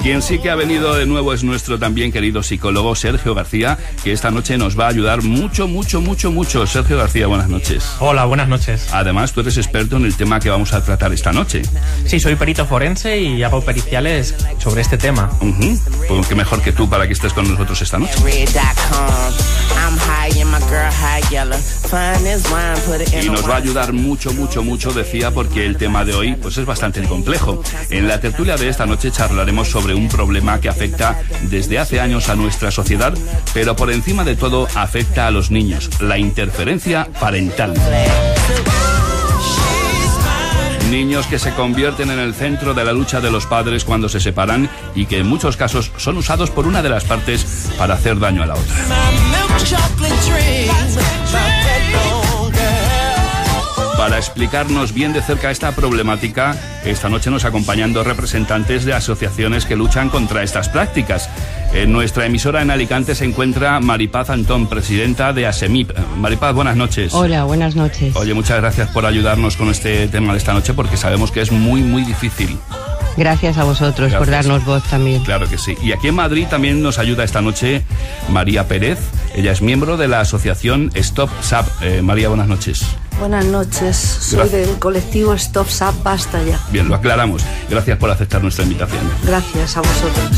Quien sí que ha venido de nuevo es nuestro también querido psicólogo Sergio García, que esta noche nos va a ayudar mucho. Sergio García, buenas noches. Hola, buenas noches. Además, tú eres experto en el tema que vamos a tratar esta noche. Sí, soy perito forense y hago periciales sobre este tema. Pues qué mejor que tú para que estés con nosotros esta noche. Y nos va a ayudar mucho, decía, porque el tema de hoy pues es bastante complejo. En la tertulia de esta noche charlaremos sobre un problema que afecta desde hace años a nuestra sociedad, pero por encima de todo afecta a los niños, la interferencia parental. Niños que se convierten en el centro de la lucha de los padres cuando se separan y que en muchos casos son usados por una de las partes para hacer daño a la otra. Para explicarnos bien de cerca esta problemática, esta noche nos acompañan dos representantes de asociaciones que luchan contra estas prácticas. En nuestra emisora en Alicante se encuentra Maripaz Antón, presidenta de ASEMIP. Maripaz, buenas noches. Hola, buenas noches. Oye, muchas gracias por ayudarnos con este tema de esta noche, porque sabemos que es muy difícil. Gracias a vosotros por darnos voz también. Claro que sí. Y aquí en Madrid también nos ayuda esta noche María Pérez. Ella es miembro de la asociación Stop SAP. María, buenas noches. Buenas noches. Soy del colectivo Stop SAP Basta Ya. Bien, lo aclaramos. Gracias por aceptar nuestra invitación. Gracias a vosotros.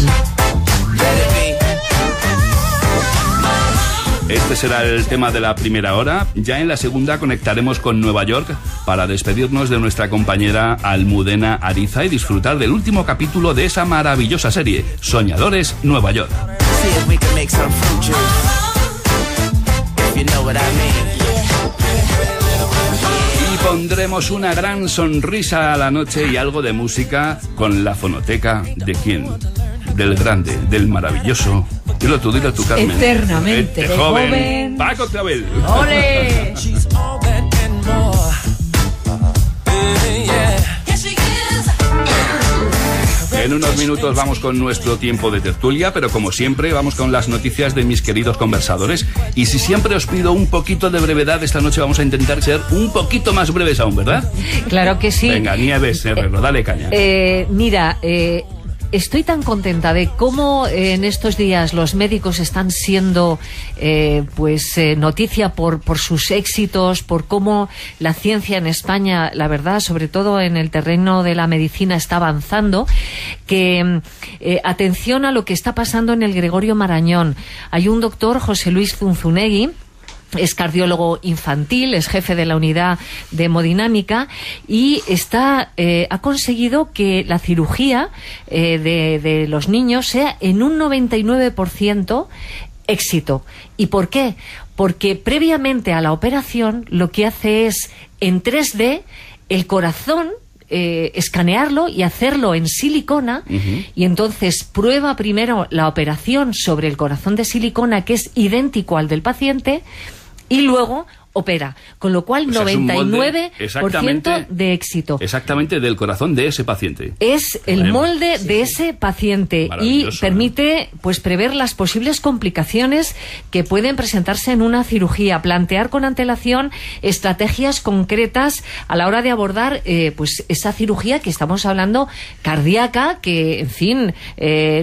Este será el tema de la primera hora. Ya en la segunda conectaremos con Nueva York para despedirnos de nuestra compañera Almudena Ariza y disfrutar del último capítulo de esa maravillosa serie, Soñadores Nueva York. Y pondremos una gran sonrisa a la noche y algo de música con la fonoteca de ¿quién? Del grande, del maravilloso. Dilo tú, Carmen. Eternamente joven. Paco Clavel. ¡Ole! En unos minutos vamos con nuestro tiempo de tertulia, pero como siempre vamos con las noticias de mis queridos conversadores. Y si siempre os pido un poquito de brevedad, esta noche vamos a intentar ser un poquito más breves aún, ¿verdad? Claro que sí. Venga, Nieves, Herrero, dale caña. Estoy tan contenta de cómo en estos días los médicos están siendo noticia por sus éxitos, por cómo la ciencia en España, la verdad, sobre todo en el terreno de la medicina, está avanzando, que atención a lo que está pasando en el Gregorio Marañón. Hay un doctor, José Luis Zunzunegui, es cardiólogo infantil, es jefe de la unidad de hemodinámica y ha conseguido que la cirugía de los niños sea en un 99% éxito. ¿Y por qué? Porque previamente a la operación lo que hace es en 3D el corazón escanearlo y hacerlo en silicona, y entonces prueba primero la operación sobre el corazón de silicona, que es idéntico al del paciente, y luego opera, con lo cual 99% de éxito. Exactamente del corazón de ese paciente. Es el molde de ese paciente y permite prever las posibles complicaciones que pueden presentarse en una cirugía, plantear con antelación estrategias concretas a la hora de abordar esa cirugía que estamos hablando cardíaca, que en fin,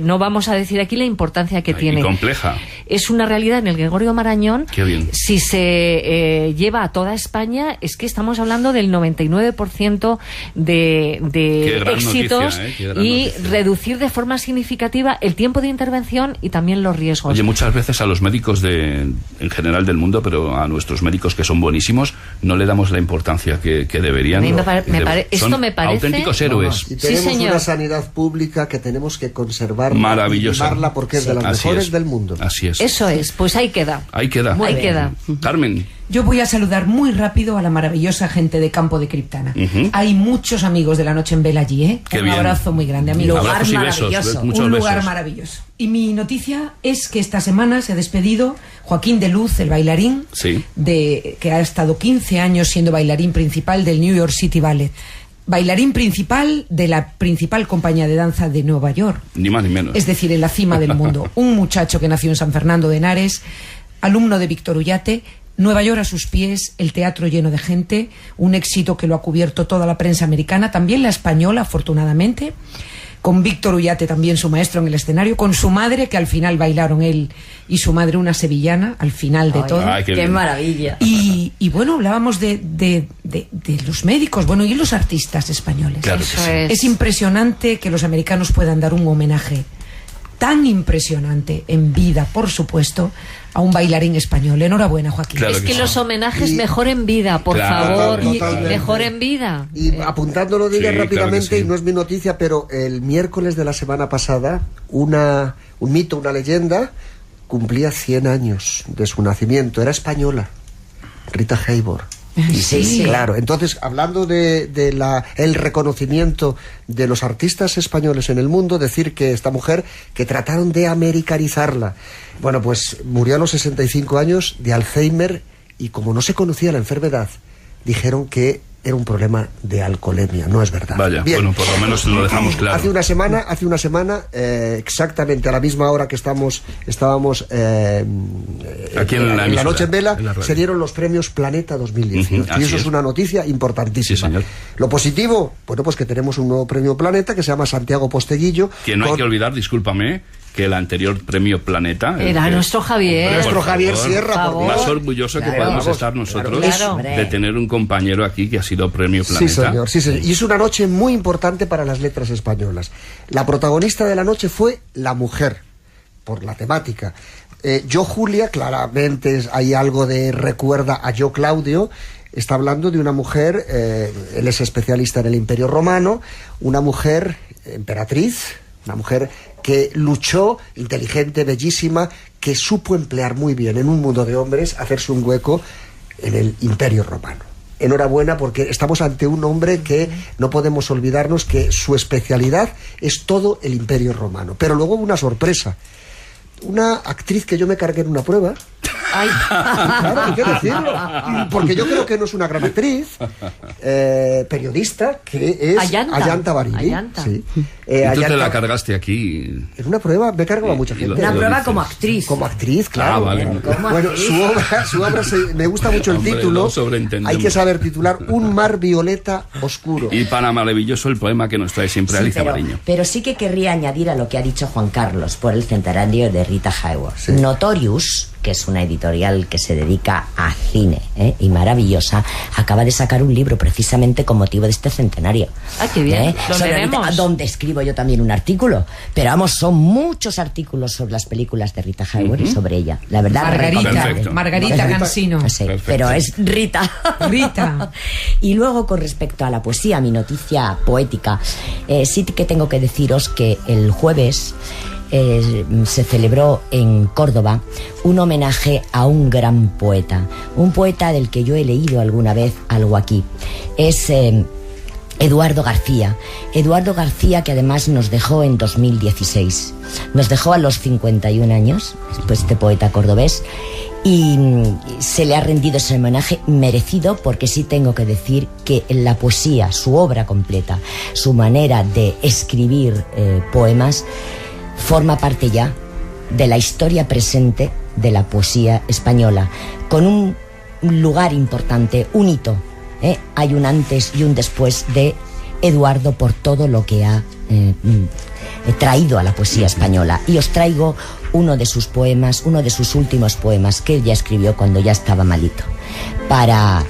no vamos a decir aquí la importancia que tiene. Y compleja. Es una realidad en el Gregorio Marañón. Qué bien. Si se lleva a toda España, es que estamos hablando del 99% de éxitos y reducir de forma significativa el tiempo de intervención y también los riesgos. Oye, muchas veces a los médicos en general del mundo, pero a nuestros médicos que son buenísimos, no le damos la importancia que deberían. Esto me parece auténticos héroes. Y tenemos una sanidad pública que tenemos que conservarla, maravillosa, y mimarla porque es de las mejores del mundo. Así es. Eso es, pues ahí queda. Ahí queda. Carmen. Yo voy a saludar muy rápido a la maravillosa gente de Campo de Criptana. Hay muchos amigos de la noche en vela allí, ¿eh? Un abrazo muy grande, amigos. Lugar maravilloso. Un lugar maravilloso. Y mi noticia es que esta semana se ha despedido Joaquín de Luz, el bailarín, que ha estado 15 años siendo bailarín principal del New York City Ballet. Bailarín principal de la principal compañía de danza de Nueva York. Ni más ni menos. Es decir, en la cima del mundo. Un muchacho que nació en San Fernando de Henares, alumno de Víctor Ullate. Nueva York a sus pies, el teatro lleno de gente, un éxito que lo ha cubierto toda la prensa americana, también la española, afortunadamente, con Víctor Ullate, también su maestro en el escenario, con su madre, que al final bailaron él y su madre, una sevillana, al final de todo. Ay, qué maravilla. Y bueno, hablábamos de los médicos, bueno, y los artistas españoles. Claro que sí. Es impresionante que los americanos puedan dar un homenaje tan impresionante en vida, por supuesto, a un bailarín español. Enhorabuena, Joaquín. Claro que los homenajes mejor en vida, por favor, mejor en vida. Y apuntándolo de ella rápidamente, y no es mi noticia, pero el miércoles de la semana pasada, un mito, una leyenda, cumplía 100 años de su nacimiento. Era española, Rita Hayworth. Sí, claro. Entonces, hablando de el reconocimiento de los artistas españoles en el mundo, decir que esta mujer, que trataron de americanizarla, bueno, pues murió a los 65 años de Alzheimer, y como no se conocía la enfermedad, dijeron que era un problema de alcoholemia. No es verdad. Vaya, bien. Bueno, por lo menos lo dejamos claro. Hace una semana, exactamente a la misma hora que estábamos aquí en la Noche en Vela, se dieron los premios Planeta 2018. Y eso es una noticia importantísima. Sí, señor. Lo positivo, bueno, pues que tenemos un nuevo premio Planeta que se llama Santiago Posteguillo. Que no hay que olvidar, discúlpame, que el anterior premio Planeta era nuestro Javier. Nuestro Javier Sierra, por más orgulloso que podemos estar nosotros de tener un compañero aquí que ha sido premio Planeta. Sí, señor. Y es una noche muy importante para las letras españolas. La protagonista de la noche fue la mujer, por la temática. Yo, Julia, claramente hay algo de recuerda a Yo, Claudio. Está hablando de una mujer, él es especialista en el Imperio Romano, una mujer emperatriz, una mujer que luchó, inteligente, bellísima, que supo emplear muy bien en un mundo de hombres, hacerse un hueco en el Imperio Romano. Enhorabuena, porque estamos ante un hombre que no podemos olvidarnos que su especialidad es todo el Imperio Romano. Pero luego hubo una sorpresa. Una actriz que yo me cargué en una prueba. Ay. Claro, hay que decirlo. Porque yo creo que no es una gran actriz, periodista, que es Ayanta Barili. Sí. Y tú te la cargaste aquí. En una prueba me cargaba mucha gente. Una prueba como actriz. Como actriz, claro. Vale. Bueno, su obra me gusta mucho el título. Hay que saber titular Un mar violeta oscuro. Y para maravilloso el poema que nos trae siempre Alicia Mariño. Pero sí que querría añadir a lo que ha dicho Juan Carlos por el centenario de Rita Hayworth. Sí. Notorious, que es una editorial que se dedica a cine, y maravillosa, acaba de sacar un libro precisamente con motivo de este centenario. Ah, qué bien. Lo leeremos. Donde escribo yo también un artículo. Pero vamos, son muchos artículos sobre las películas de Rita Hayworth y sobre ella. La verdad, Margarita Cansino. Sí, pero es Rita. Rita. Y luego, con respecto a la poesía, mi noticia poética, sí que tengo que deciros que el jueves se celebró en Córdoba un homenaje a un gran poeta, un poeta del que yo he leído alguna vez algo aquí. Es Eduardo García, que además nos dejó en 2016, nos dejó a los 51 años, pues este poeta cordobés, y se le ha rendido ese homenaje merecido, porque sí tengo que decir que la poesía, su obra completa, su manera de escribir poemas, forma parte ya de la historia presente de la poesía española, con un lugar importante, un hito. Hay un antes y un después de Eduardo por todo lo que ha traído a la poesía española. Y os traigo uno de sus poemas, uno de sus últimos poemas que él ya escribió cuando ya estaba malito, para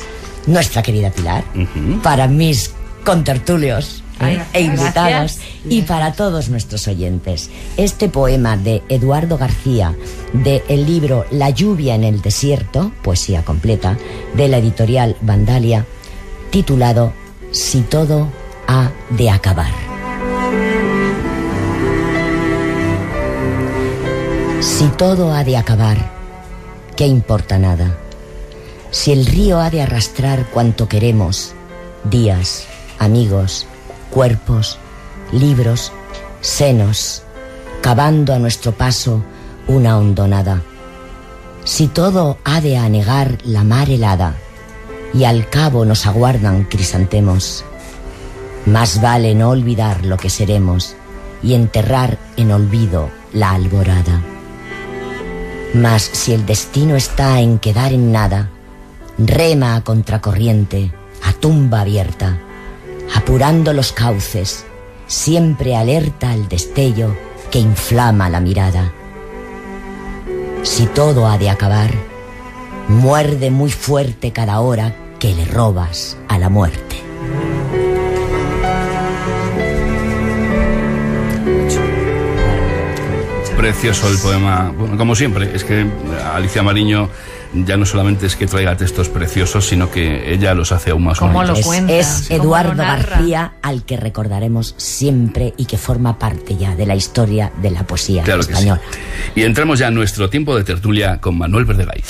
nuestra querida Pilar, para mis contertulios e invitados, y para todos nuestros oyentes. Este poema de Eduardo García, del libro La lluvia en el desierto, poesía completa, de la editorial Vandalia, titulado Si todo ha de acabar. Si todo ha de acabar, ¿qué importa nada? Si el río ha de arrastrar cuanto queremos, días, amigos, cuerpos, libros, senos, cavando a nuestro paso una hondonada. Si todo ha de anegar la mar helada y al cabo nos aguardan crisantemos, más vale no olvidar lo que seremos y enterrar en olvido la alborada. Mas si el destino está en quedar en nada, rema a contracorriente, a tumba abierta, apurando los cauces, siempre alerta al destello que inflama la mirada. Si todo ha de acabar, muerde muy fuerte cada hora que le robas a la muerte. Precioso el poema. Bueno, como siempre, es que Alicia Mariño ya no solamente es que traiga textos preciosos, sino que ella los hace aún más bonitos. Es Eduardo García, al que recordaremos siempre y que forma parte ya de la historia de la poesía española. Sí. Y entramos ya en nuestro tiempo de tertulia con Manuel Verdelais.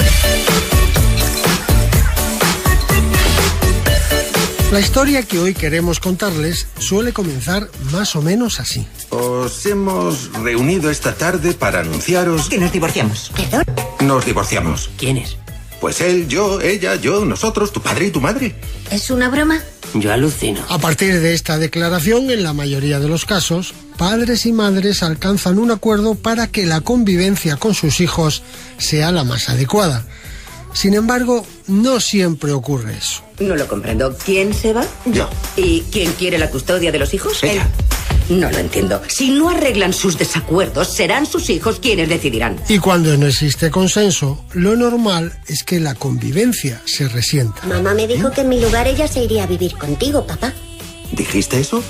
La historia que hoy queremos contarles suele comenzar más o menos así. Os hemos reunido esta tarde para anunciaros... Que nos divorciamos. ¿Perdón? Nos divorciamos. ¿Quiénes? Pues él, yo, ella, yo, nosotros, tu padre y tu madre. ¿Es una broma? Yo alucino. A partir de esta declaración, en la mayoría de los casos, padres y madres alcanzan un acuerdo para que la convivencia con sus hijos sea la más adecuada. Sin embargo, no siempre ocurre eso. No lo comprendo. ¿Quién se va? Yo. ¿Y quién quiere la custodia de los hijos? Ella. No lo entiendo. Si no arreglan sus desacuerdos, serán sus hijos quienes decidirán. Y cuando no existe consenso, lo normal es que la convivencia se resienta. Mamá me dijo que en mi lugar ella se iría a vivir contigo, papá. ¿Dijiste eso?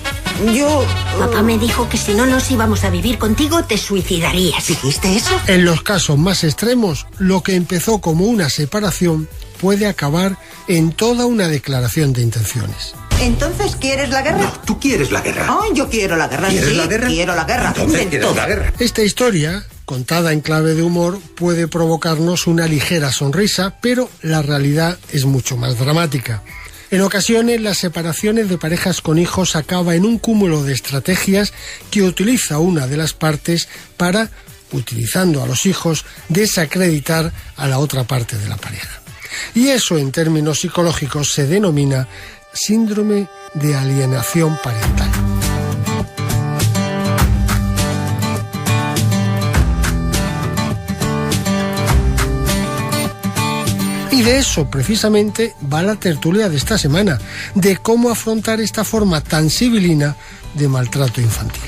Papá me dijo que si no nos íbamos a vivir contigo, te suicidarías. ¿Dijiste eso? En los casos más extremos, lo que empezó como una separación puede acabar en toda una declaración de intenciones. ¿Entonces quieres la guerra? No, tú quieres la guerra. Oh, yo quiero la guerra. ¿Quieres sí, la guerra? Quiero la guerra. Entonces quieres la guerra. Esta historia, contada en clave de humor, puede provocarnos una ligera sonrisa, pero la realidad es mucho más dramática. En ocasiones, las separaciones de parejas con hijos acaba en un cúmulo de estrategias que utiliza una de las partes para, utilizando a los hijos, desacreditar a la otra parte de la pareja. Y eso, en términos psicológicos, se denomina síndrome de alienación parental. Y de eso, precisamente, va la tertulia de esta semana, de cómo afrontar esta forma tan sibilina de maltrato infantil.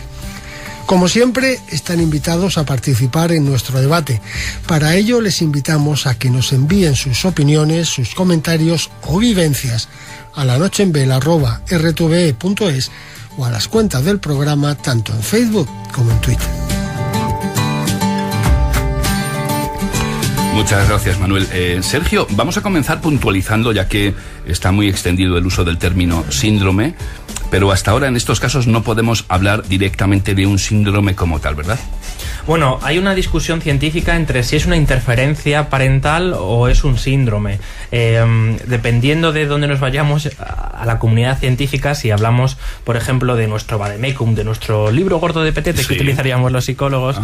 Como siempre, están invitados a participar en nuestro debate. Para ello, les invitamos a que nos envíen sus opiniones, sus comentarios o vivencias a lanocheenvela@rtve.es o a las cuentas del programa tanto en Facebook como en Twitter. Muchas gracias, Manuel. Sergio, vamos a comenzar puntualizando, ya que está muy extendido el uso del término síndrome, pero hasta ahora en estos casos no podemos hablar directamente de un síndrome como tal, ¿verdad? Bueno, hay una discusión científica entre si es una interferencia parental o es un síndrome. Dependiendo de dónde nos vayamos a la comunidad científica, si hablamos, por ejemplo, de nuestro vademecum, de nuestro libro gordo de Petete, que utilizaríamos los psicólogos,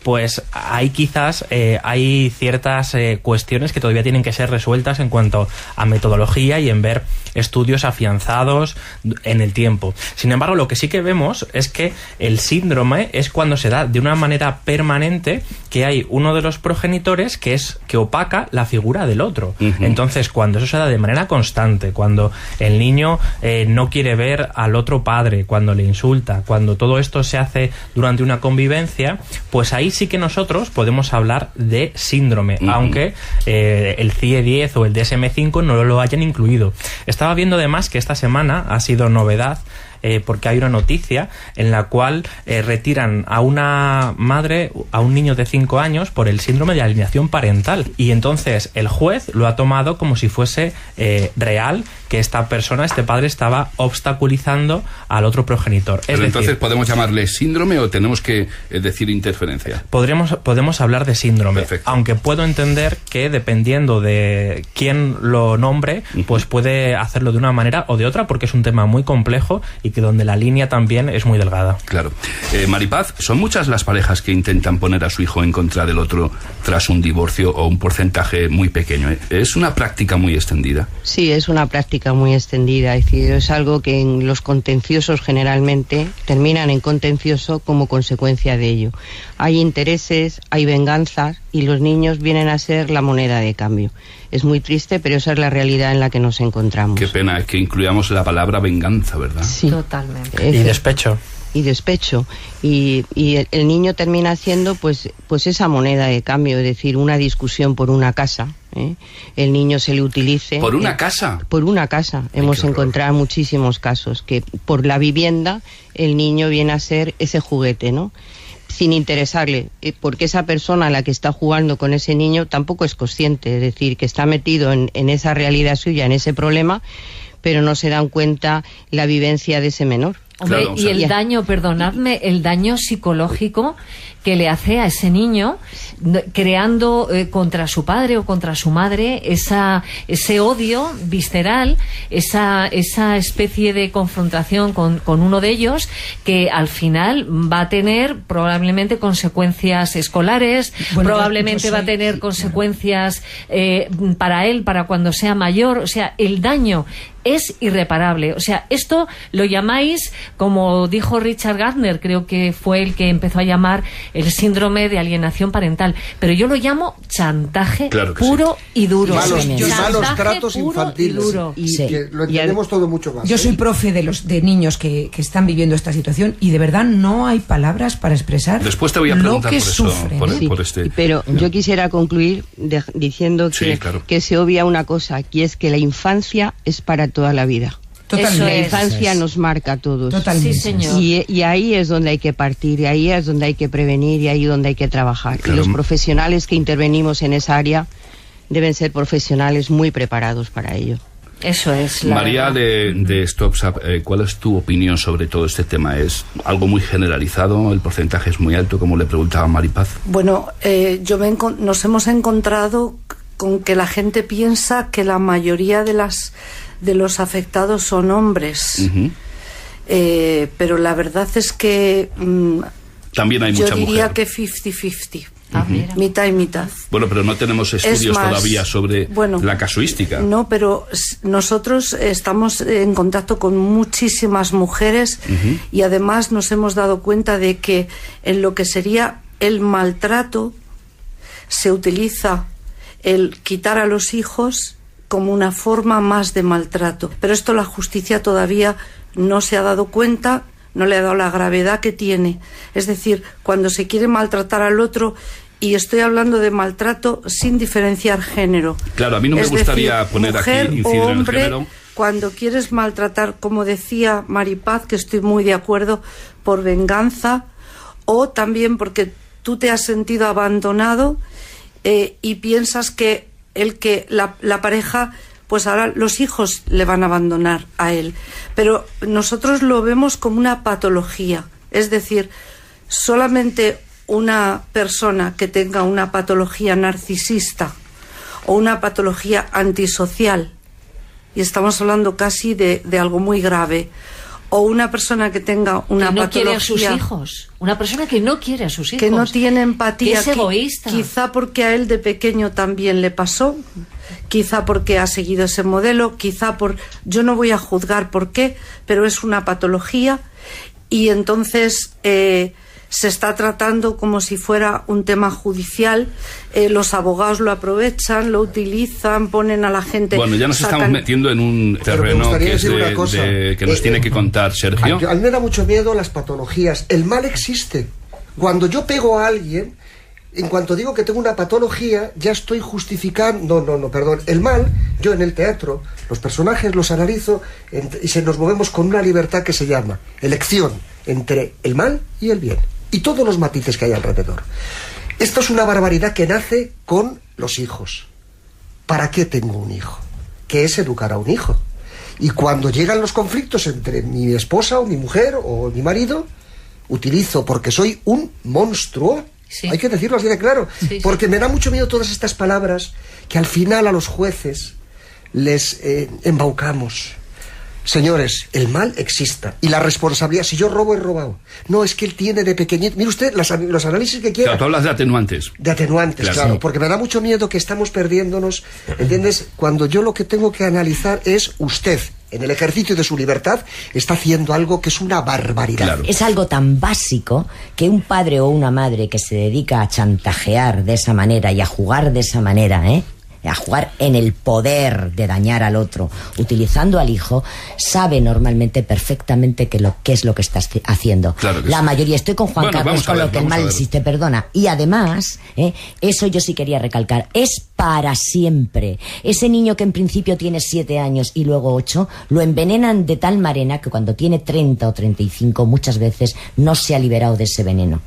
pues ahí quizás hay ciertas cuestiones que todavía tienen que ser resueltas en cuanto a metodología y en ver estudios afianzados en el tiempo. Sin embargo, lo que sí que vemos es que el síndrome es cuando se da de una manera permanente, que hay uno de los progenitores que opaca la figura del otro. Entonces, cuando eso se da de manera constante, cuando el niño no quiere ver al otro padre, cuando le insulta, cuando todo esto se hace durante una convivencia, pues ahí sí que nosotros podemos hablar de síndrome, aunque el CIE-10 o el DSM-5 no lo hayan incluido. Estaba viendo además que esta semana ha sido novedad, porque hay una noticia en la cual retiran a una madre a un niño de 5 años por el síndrome de alienación parental, y entonces el juez lo ha tomado como si fuese real, que esta persona, este padre, estaba obstaculizando al otro progenitor. Pero entonces, ¿podemos llamarle síndrome o tenemos que decir interferencia? Podemos hablar de síndrome. Perfecto. Aunque puedo entender que dependiendo de quién lo nombre, pues puede hacerlo de una manera o de otra, porque es un tema muy complejo y que donde la línea también es muy delgada. Claro. Maripaz, ¿son muchas las parejas que intentan poner a su hijo en contra del otro tras un divorcio, o un porcentaje muy pequeño? ¿Es una práctica muy extendida? Sí, es una práctica muy extendida. Es decir, es algo que en los contenciosos generalmente terminan en contencioso como consecuencia de ello. Hay intereses, hay venganzas, y los niños vienen a ser la moneda de cambio. Es muy triste, pero esa es la realidad en la que nos encontramos. Qué pena, es que incluyamos la palabra venganza, ¿verdad? Sí. Totalmente. Y despecho. y despecho, y el niño termina siendo pues esa moneda de cambio, es decir, una discusión por una casa, ¿eh? El niño se le utilice ¿por una casa? Por una casa. Hemos encontrado muchísimos casos que por la vivienda el niño viene a ser ese juguete, ¿no? Sin interesarle, porque esa persona a la que está jugando con ese niño tampoco es consciente, es decir, que está metido en esa realidad suya, en ese problema, pero no se dan cuenta la vivencia de ese menor. Hombre, claro, o sea, y el daño, perdonadme, el daño psicológico que le hace a ese niño, creando contra su padre o contra su madre ese odio visceral, esa especie de confrontación con uno de ellos, que al final va a tener probablemente consecuencias escolares, probablemente va a tener consecuencias para él, para cuando sea mayor. O sea, el daño es irreparable. O sea, esto lo llamáis, como dijo Richard Gardner, creo que fue el que empezó a llamar el síndrome de alienación parental, pero yo lo llamo chantaje puro y duro. Malos tratos infantiles. Y que lo entendemos todo mucho más. Yo soy profe de niños que están viviendo esta situación y de verdad no hay palabras para expresar. Después te voy a preguntar lo que por eso, sufren. por este. Pero yo quisiera concluir diciendo que se obvia una cosa, que es que la infancia es para toda la vida. Totalmente. La infancia nos marca a todos. Totalmente. Sí, señor. Y ahí es donde hay que partir, y ahí es donde hay que prevenir, y ahí es donde hay que trabajar. Claro. Y los profesionales que intervenimos en esa área deben ser profesionales muy preparados para ello. Eso es. María de StopSap, ¿cuál es tu opinión sobre todo este tema? ¿Es algo muy generalizado? ¿El porcentaje es muy alto, como le preguntaba Maripaz? Bueno, nos hemos encontrado con que la gente piensa que la mayoría de los afectados son hombres. Uh-huh. Pero la verdad es que también hay mucha mujer. Yo diría que 50-50. Mitad y mitad. Bueno, pero no tenemos estudios todavía sobre la casuística. No, pero nosotros estamos en contacto con muchísimas mujeres y además nos hemos dado cuenta de que en lo que sería el maltrato se utiliza el quitar a los hijos como una forma más de maltrato. Pero esto la justicia todavía no se ha dado cuenta, no le ha dado la gravedad que tiene. Es decir, cuando se quiere maltratar al otro, y estoy hablando de maltrato sin diferenciar género. Claro, a mí no me gustaría poner mujer aquí incidir o en hombre, el género. Cuando quieres maltratar, como decía Maripaz, que estoy muy de acuerdo, por venganza, o también porque tú te has sentido abandonado y piensas que la pareja, pues ahora los hijos le van a abandonar a él. Pero nosotros lo vemos como una patología. Es decir, solamente una persona que tenga una patología narcisista o una patología antisocial, y estamos hablando casi de algo muy grave, o una persona que tenga una patología... no quiere a sus hijos. Una persona que no quiere a sus hijos. Que no tiene empatía. Que es egoísta. Quizá porque a él de pequeño también le pasó, quizá porque ha seguido ese modelo, quizá yo no voy a juzgar por qué, pero es una patología, y entonces se está tratando como si fuera un tema judicial. Los abogados lo aprovechan, lo utilizan, ponen a la gente... Bueno, ya nos estamos metiendo en un terreno que es que nos tiene que contar Sergio. A mí me da mucho miedo las patologías. El mal existe. Cuando yo pego a alguien, en cuanto digo que tengo una patología, ya estoy justificando... No, perdón. El mal, yo en el teatro, los personajes los analizo y nos movemos con una libertad que se llama elección entre el mal y el bien. Y todos los matices que hay alrededor. Esto es una barbaridad que nace con los hijos. ¿Para qué tengo un hijo? ¿Qué es educar a un hijo? Y cuando llegan los conflictos entre mi esposa o mi mujer o mi marido, utilizo porque soy un monstruo. Sí. Hay que decirlo así de claro. Sí, porque me da mucho miedo todas estas palabras que al final a los jueces les embaucamos. Señores, el mal exista. Y la responsabilidad, si yo robo, he robado. No, es que él tiene de pequeñito... Mire usted, los análisis que quiera... Claro, tú hablas de atenuantes. De atenuantes, claro. Sí. Porque me da mucho miedo que estamos perdiéndonos, ¿entiendes? Cuando yo lo que tengo que analizar es usted, en el ejercicio de su libertad, está haciendo algo que es una barbaridad. Claro. Es algo tan básico que un padre o una madre que se dedica a chantajear de esa manera y a jugar de esa manera, a jugar en el poder de dañar al otro, utilizando al hijo, sabe normalmente perfectamente qué es lo que está haciendo. Claro que la sí. mayoría, estoy con Juan Carlos con lo que el mal existe, perdona. Y además, eso yo sí quería recalcar, es para siempre. Ese niño que en principio tiene 7 años y luego 8, lo envenenan de tal manera que cuando tiene 30 o 35 muchas veces no se ha liberado de ese veneno.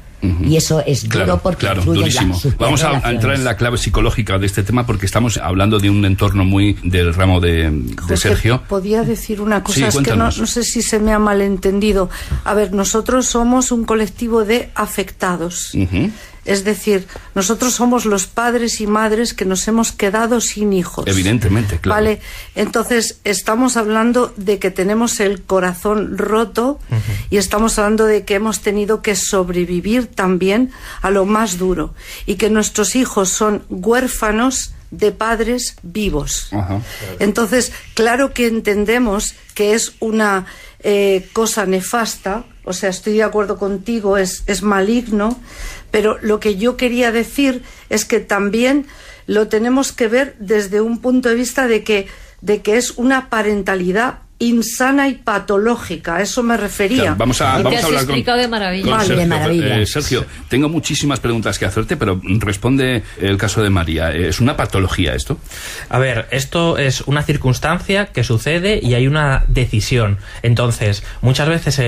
Y eso es duro porque influye durísimo. Vamos a entrar en la clave psicológica de este tema porque estamos hablando de un entorno muy del ramo de Sergio. Podía decir una cosa, sí, es que no sé si se me ha malentendido. A ver, nosotros somos un colectivo de afectados. Es decir, nosotros somos los padres y madres que nos hemos quedado sin hijos. Evidentemente, claro. Vale, entonces estamos hablando de que tenemos el corazón roto y estamos hablando de que hemos tenido que sobrevivir también a lo más duro y que nuestros hijos son huérfanos de padres vivos. Entonces, claro que entendemos que es una cosa nefasta, o sea, estoy de acuerdo contigo, es maligno, pero lo que yo quería decir es que también lo tenemos que ver desde un punto de vista de que es una parentalidad insana y patológica, a eso me refería. Claro, vamos a hablar explicado de maravilla. Sergio. De maravilla. Sergio, tengo muchísimas preguntas que hacerte, pero responde el caso de María. ¿Es una patología esto? A ver, esto es una circunstancia que sucede y hay una decisión. Entonces, muchas veces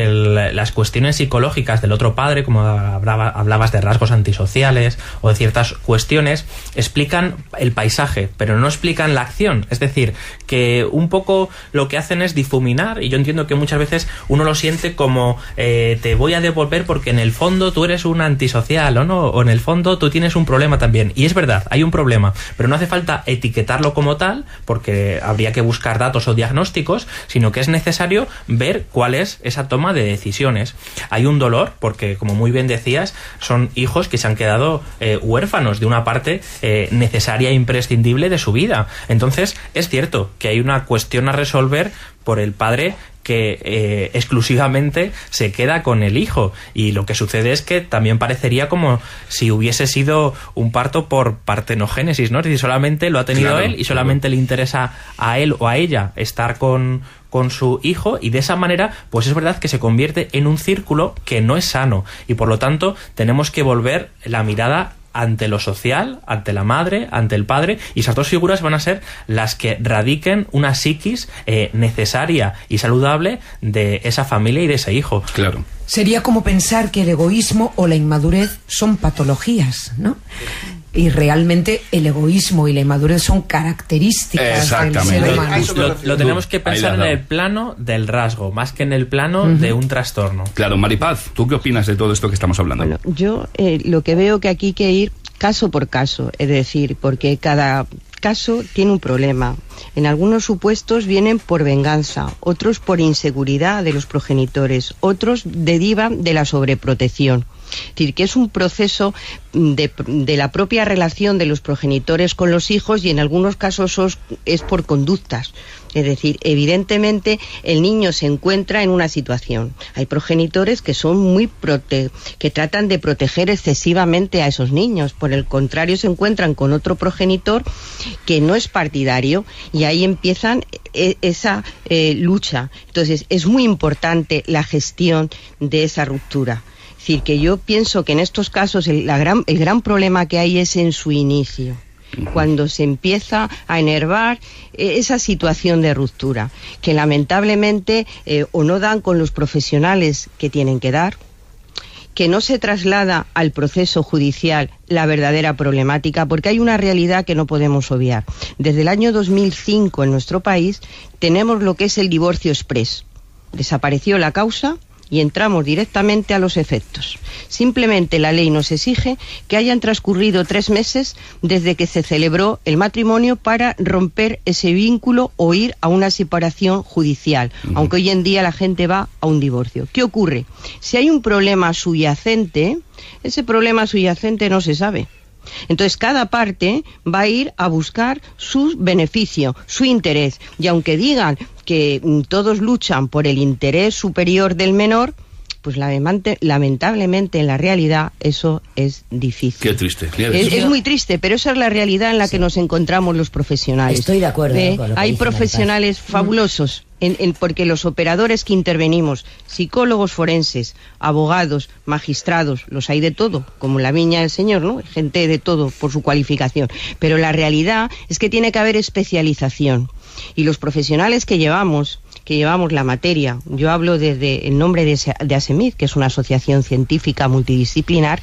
las cuestiones psicológicas del otro padre, como hablabas de rasgos antisociales o de ciertas cuestiones, explican el paisaje, pero no explican la acción. Es decir, que un poco lo que hacen es difuminar, y yo entiendo que muchas veces uno lo siente como te voy a devolver porque en el fondo tú eres un antisocial, ¿o no? O en el fondo tú tienes un problema también. Y es verdad, hay un problema, pero no hace falta etiquetarlo como tal, porque habría que buscar datos o diagnósticos, sino que es necesario ver cuál es esa toma de decisiones. Hay un dolor, porque como muy bien decías, son hijos que se han quedado huérfanos de una parte necesaria e imprescindible de su vida. Entonces, es cierto que hay una cuestión a resolver por el padre que exclusivamente se queda con el hijo, y lo que sucede es que también parecería como si hubiese sido un parto por partenogénesis, ¿no? Es decir, solamente lo ha tenido él y solamente le interesa a él o a ella estar con su hijo, y de esa manera pues es verdad que se convierte en un círculo que no es sano, y por lo tanto tenemos que volver la mirada ante lo social, ante la madre, ante el padre, y esas dos figuras van a ser las que radiquen una psiquis necesaria y saludable de esa familia y de ese hijo. Claro. Sería como pensar que el egoísmo o la inmadurez son patologías, ¿no? Y realmente el egoísmo y la inmadurez son características del ser humano. Lo tenemos que pensar en el plano del rasgo, más que en el plano de un trastorno. Claro, Maripaz, ¿tú qué opinas de todo esto que estamos hablando? Bueno, yo lo que veo que aquí hay que ir caso por caso, es decir, porque cada caso tiene un problema. En algunos supuestos vienen por venganza, otros por inseguridad de los progenitores, otros derivan de la sobreprotección. Es decir, que es un proceso de la propia relación de los progenitores con los hijos, y en algunos casos es por conductas. Es decir, evidentemente el niño se encuentra en una situación. Hay progenitores que son que tratan de proteger excesivamente a esos niños. Por el contrario, se encuentran con otro progenitor que no es partidario, y ahí empiezan esa lucha. Entonces, es muy importante la gestión de esa ruptura. Es decir, que yo pienso que en estos casos el gran problema que hay es en su inicio, cuando se empieza a enervar esa situación de ruptura, que lamentablemente o no dan con los profesionales que tienen que dar, que no se traslada al proceso judicial la verdadera problemática, porque hay una realidad que no podemos obviar. Desde el año 2005 en nuestro país tenemos lo que es el divorcio exprés. Desapareció la causa y entramos directamente a los efectos. Simplemente la ley nos exige que hayan transcurrido 3 meses desde que se celebró el matrimonio para romper ese vínculo o ir a una separación judicial, aunque hoy en día la gente va a un divorcio. ¿Qué ocurre? Si hay un problema subyacente, ese problema subyacente no se sabe. Entonces cada parte va a ir a buscar su beneficio, su interés, y aunque digan que todos luchan por el interés superior del menor, pues lamentablemente en la realidad eso es difícil. Qué triste. Es muy triste, pero esa es la realidad en la que nos encontramos los profesionales. Estoy de acuerdo. Hay profesionales fabulosos, porque los operadores que intervenimos, psicólogos forenses, abogados, magistrados, los hay de todo, como la viña del Señor, ¿no? Gente de todo por su cualificación. Pero la realidad es que tiene que haber especialización. Y los profesionales que llevamos la materia, yo hablo desde el nombre de ASEMID, que es una asociación científica multidisciplinar,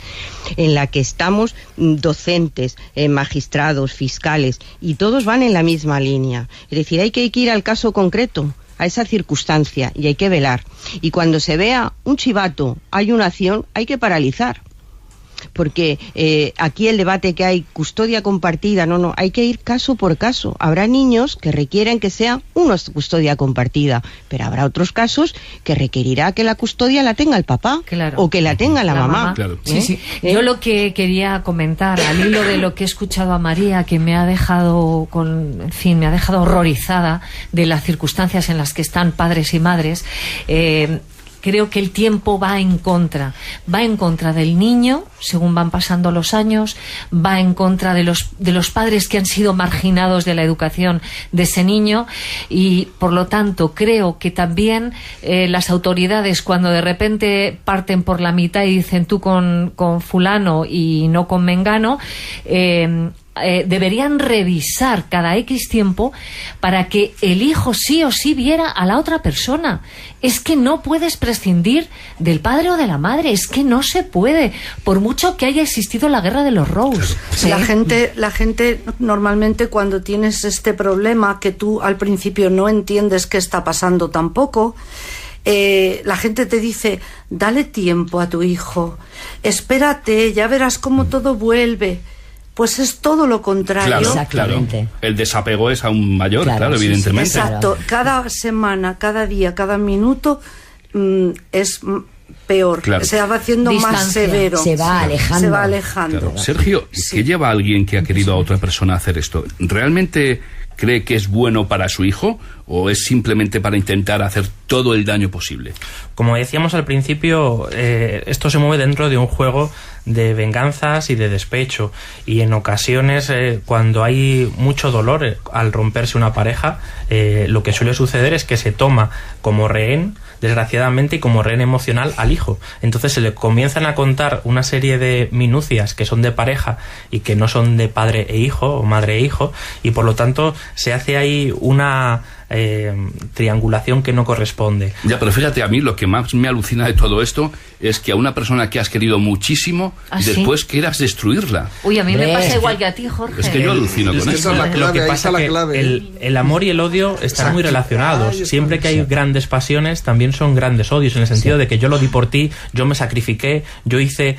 en la que estamos docentes, magistrados, fiscales, y todos van en la misma línea. Es decir, hay que ir al caso concreto, a esa circunstancia, y hay que velar. Y cuando se vea un chivato, hay una acción, hay que paralizar. Porque aquí el debate que hay, custodia compartida, no, hay que ir caso por caso. Habrá niños que requieren que sea una custodia compartida, pero habrá otros casos que requerirá que la custodia la tenga el papá, o que la tenga la mamá. Claro. Sí. Yo lo que quería comentar, al hilo de lo que he escuchado a María, que me ha dejado me ha dejado horrorizada de las circunstancias en las que están padres y madres. Creo que el tiempo va en contra del niño según van pasando los años, va en contra de los padres que han sido marginados de la educación de ese niño, y por lo tanto creo que también las autoridades, cuando de repente parten por la mitad y dicen tú con fulano y no con mengano, deberían revisar cada X tiempo para que el hijo sí o sí viera a la otra persona. Es que no puedes prescindir del padre o de la madre, es que no se puede, por mucho que haya existido la guerra de los Rose. ¿Sí? La gente normalmente, cuando tienes este problema que tú al principio no entiendes qué está pasando tampoco, la gente te dice, dale tiempo a tu hijo, espérate, ya verás cómo todo vuelve. Pues es todo lo contrario. Claro. El desapego es aún mayor, claro, evidentemente. Exacto. Cada semana, cada día, cada minuto es peor. Claro. Se va haciendo más severo. Se va alejando. Claro. Sergio, ¿qué lleva a alguien que ha querido a otra persona a hacer esto? ¿Realmente cree que es bueno para su hijo o es simplemente para intentar hacer todo el daño posible? Como decíamos al principio, esto se mueve dentro de un juego de venganzas y de despecho, y en ocasiones cuando hay mucho dolor al romperse una pareja, lo que suele suceder es que se toma como rehén, desgraciadamente, y como rehén emocional al hijo. Entonces se le comienzan a contar una serie de minucias que son de pareja y que no son de padre e hijo o madre e hijo, y por lo tanto se hace ahí una triangulación que no corresponde. Ya, pero fíjate, a mí lo que más me alucina de todo esto es que a una persona que has querido muchísimo, después quieras destruirla. Uy, a mí me pasa igual que a ti, Jorge. Es que yo alucino con eso. Lo que pasa es que el amor y el odio están muy relacionados. Siempre que hay grandes pasiones, también son grandes odios, en el sentido de que yo lo di por ti, yo me sacrifiqué, yo hice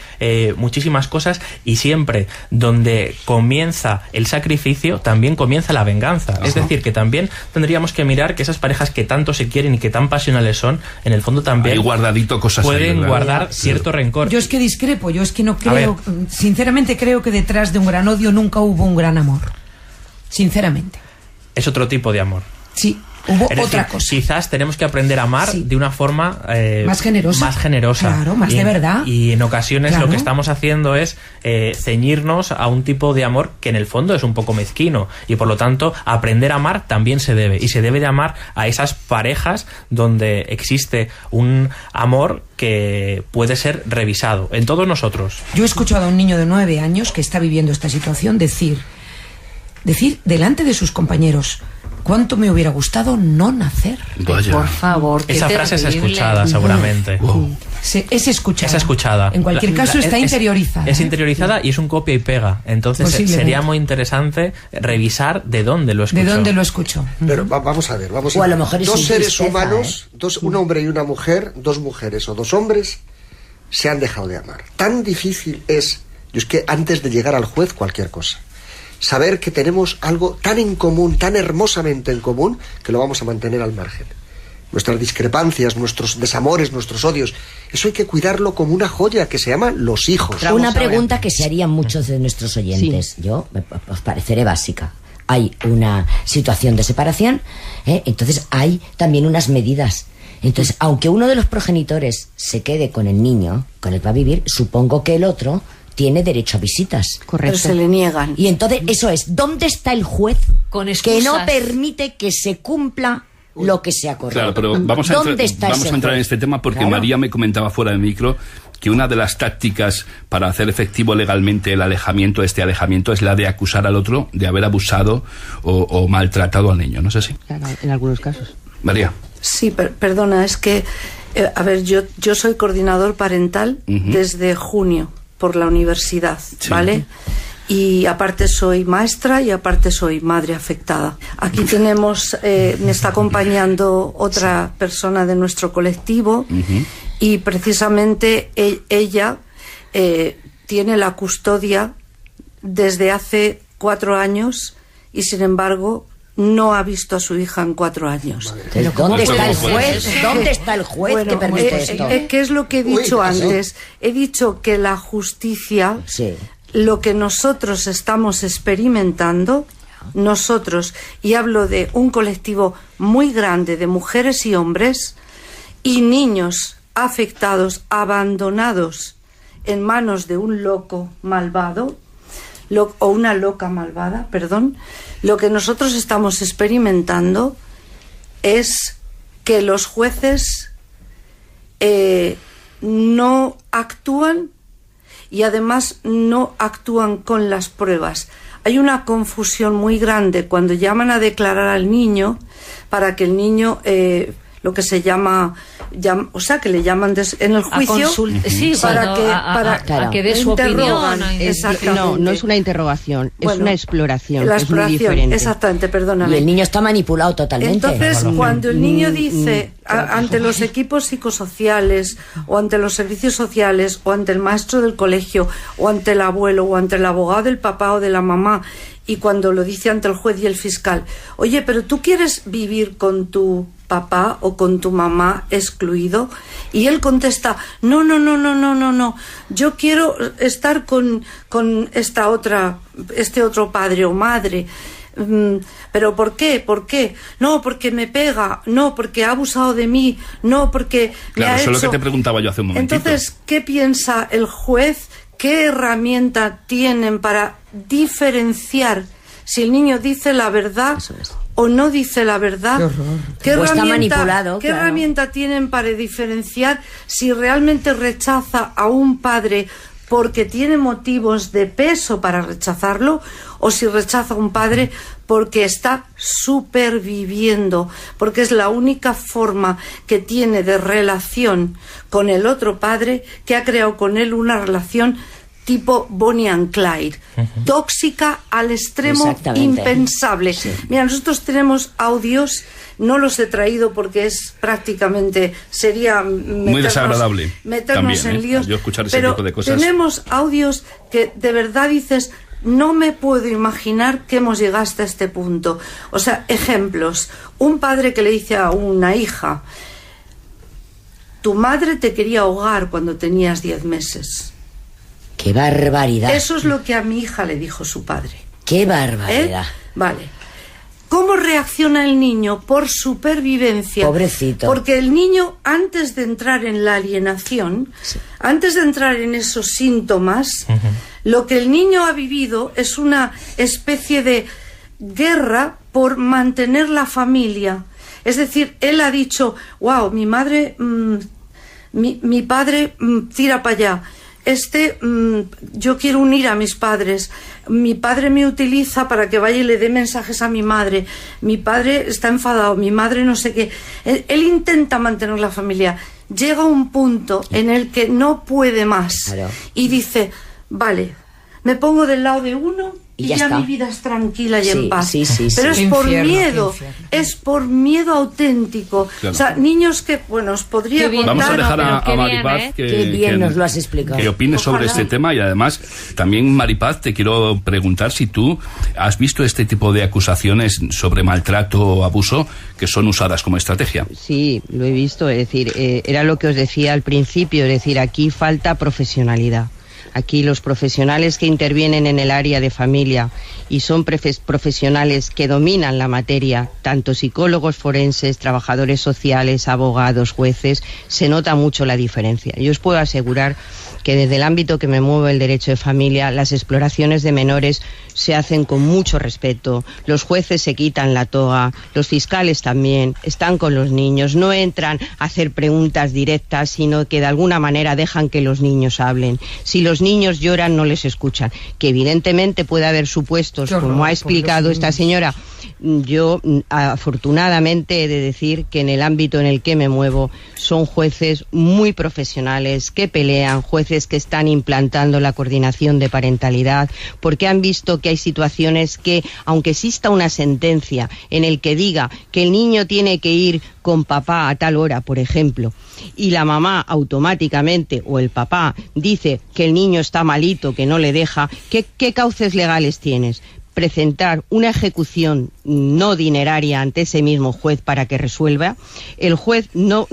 muchísimas cosas, y siempre donde comienza el sacrificio, también comienza la venganza. Ajá. Es decir, que también tendríamos que mirar que esas parejas que tanto se quieren y que tan pasionales son, en el fondo también hay guardadito cosas pueden ahí, guardar cierto rencor. Yo es que discrepo, yo es que no creo, sinceramente creo que detrás de un gran odio nunca hubo un gran amor, sinceramente. Es otro tipo de amor. Sí. Hubo otra cosa. Quizás tenemos que aprender a amar de una forma más generosa. Claro, más de verdad. Y en ocasiones lo que estamos haciendo es ceñirnos a un tipo de amor que en el fondo es un poco mezquino, y por lo tanto aprender a amar también se debe, y se debe de amar a esas parejas donde existe un amor que puede ser revisado en todos nosotros. Yo he escuchado a un niño de 9 años que está viviendo esta situación decir delante de sus compañeros: ¿cuánto me hubiera gustado no nacer? Vaya. Por favor, esa frase es escuchada, seguramente. Es escuchada. Es escuchada. En cualquier caso está interiorizada. Es interiorizada y es un copia y pega. Entonces sería muy interesante revisar de dónde lo escuchó. De dónde lo escuchó. Pero vamos a ver. O a lo mejor es dos seres humanos, un hombre y una mujer, dos mujeres o dos hombres, se han dejado de amar. Tan difícil es que antes de llegar al juez cualquier cosa, saber que tenemos algo tan en común, tan hermosamente en común, que lo vamos a mantener al margen. Nuestras discrepancias, nuestros desamores, nuestros odios, eso hay que cuidarlo como una joya que se llama los hijos. Una pregunta que se harían muchos de nuestros oyentes. Sí. Yo os pareceré básica. Hay una situación de separación, entonces hay también unas medidas Entonces, aunque uno de los progenitores se quede con el niño, con el que va a vivir, supongo que el otro tiene derecho a visitas. Correcto. Pero se le niegan. Y entonces, eso es, ¿dónde está el juez con excusas, que no permite que se cumpla lo que se ha acordado? Claro, pero vamos a entrar en este tema porque claro, María me comentaba fuera del micro que una de las tácticas para hacer efectivo legalmente el alejamiento, este alejamiento, es la de acusar al otro de haber abusado o maltratado al niño, ¿no es así? Claro, en algunos casos. María. Sí, perdona, es que, a ver, yo soy coordinador parental desde junio por la universidad, ¿vale? Y aparte soy maestra y aparte soy madre afectada. Aquí tenemos, me está acompañando otra persona de nuestro colectivo y precisamente ella tiene la custodia desde hace 4 años y sin embargo no ha visto a su hija en 4 años. ¿Pero dónde está el juez? ¿Dónde está el juez que permite esto? ¿Qué es lo que he dicho antes? He dicho que la justicia, lo que nosotros estamos experimentando, nosotros, y hablo de un colectivo muy grande de mujeres y hombres y niños afectados, abandonados en manos de un loco malvado, o una loca malvada, perdón, lo que nosotros estamos experimentando es que los jueces no actúan y además no actúan con las pruebas. Hay una confusión muy grande cuando llaman a declarar al niño para que el niño, lo que se llama, o sea, que le llaman en el juicio, sí, para que dé su opinión. No es una interrogación, es una exploración. La Es exploración, muy diferente. exactamente, perdóname. Y el niño está manipulado totalmente. Entonces, cuando el niño dice ante los equipos psicosociales o ante los servicios sociales o ante el maestro del colegio o ante el abuelo o ante el abogado del papá o de la mamá, y cuando lo dice ante el juez y el fiscal, oye, pero tú quieres vivir con tu papá o con tu mamá excluido, y él contesta, no, yo quiero estar con este otro padre o madre. ¿Pero por qué? No, porque me pega, no, porque ha abusado de mí, no, porque me ha hecho... Claro, eso es lo que te preguntaba yo hace un momentito. Entonces, ¿qué piensa el juez? ¿Qué herramienta tienen para diferenciar si el niño dice la verdad o no dice la verdad? ¿Qué herramienta tienen para diferenciar si realmente rechaza a un padre porque tiene motivos de peso para rechazarlo, o si rechaza a un padre porque está superviviendo, porque es la única forma que tiene de relación con el otro padre, que ha creado con él una relación tipo Bonnie and Clyde, tóxica al extremo impensable. Mira, nosotros tenemos audios, no los he traído porque es prácticamente, sería muy desagradable meternos también, en líos, yo escuchar ese pero tipo de cosas. Tenemos audios que de verdad dices, no me puedo imaginar que hemos llegado hasta este punto. O sea, ejemplos, un padre que le dice a una hija, tu madre te quería ahogar cuando tenías 10 meses. ¡Qué barbaridad! Eso es lo que a mi hija le dijo su padre. ¡Qué barbaridad! Vale. ¿Cómo reacciona el niño? Por supervivencia. Pobrecito. Porque el niño, antes de entrar en la alienación, antes de entrar en esos síntomas, lo que el niño ha vivido es una especie de guerra por mantener la familia. Es decir, él ha dicho, wow, mi madre, mi padre tira para allá. Yo quiero unir a mis padres. Mi padre me utiliza para que vaya y le dé mensajes a mi madre. Mi padre está enfadado, mi madre no sé qué. Él intenta mantener la familia. Llega un punto en el que no puede más y dice, vale, me pongo del lado de uno y ya mi vida es tranquila y en paz. Pero es por miedo, es por miedo auténtico. Claro. O sea, niños que, bueno, os podría contar... Vamos a dejar a Maripaz que nos lo has explicado. Que opine sobre este tema, y además también, Maripaz, te quiero preguntar si tú has visto este tipo de acusaciones sobre maltrato o abuso que son usadas como estrategia. Sí, lo he visto, es decir, era lo que os decía al principio, es decir, aquí falta profesionalidad. Aquí los profesionales que intervienen en el área de familia y son profesionales que dominan la materia, tanto psicólogos forenses, trabajadores sociales, abogados, jueces, se nota mucho la diferencia. Yo os puedo asegurar que desde el ámbito que me muevo, el derecho de familia, las exploraciones de menores se hacen con mucho respeto. Los jueces se quitan la toga, los fiscales también, están con los niños, no entran a hacer preguntas directas, sino que de alguna manera dejan que los niños hablen. Si los niños lloran, no les escuchan. Que evidentemente puede haber supuestos, como ha explicado esta señora. Yo afortunadamente he de decir que en el ámbito en el que me muevo son jueces muy profesionales que pelean, jueces que están implantando la coordinación de parentalidad porque han visto que hay situaciones que, aunque exista una sentencia en el que diga que el niño tiene que ir con papá a tal hora, por ejemplo, y la mamá automáticamente o el papá dice que el niño está malito, que no le deja, ¿qué cauces legales tienes? Presentar una ejecución no dineraria ante ese mismo juez para que resuelva. El juez no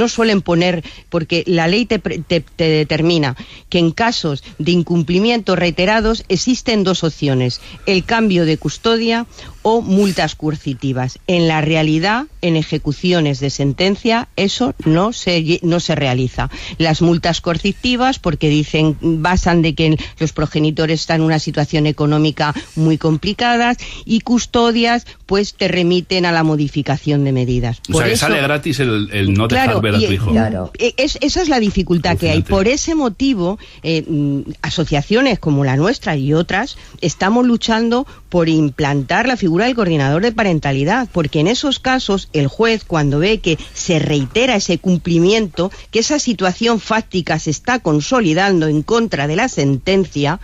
suelen poner, porque la ley te determina que en casos de incumplimiento reiterados existen dos opciones: el cambio de custodia o multas coercitivas. En la realidad, en ejecuciones de sentencia, eso no se realiza. Las multas coercitivas, porque basan de que los progenitores están en una situación económica muy complicada, y custodias, pues te remiten a la modificación de medidas. O sea, que sale gratis el no dejar ver a tu hijo. Claro. Esa es la dificultad que hay. Por ese motivo, asociaciones como la nuestra y otras estamos luchando por implantar la figura del coordinador de parentalidad, porque en esos casos el juez, cuando ve que se reitera ese cumplimiento, que esa situación fáctica se está consolidando en contra de la sentencia,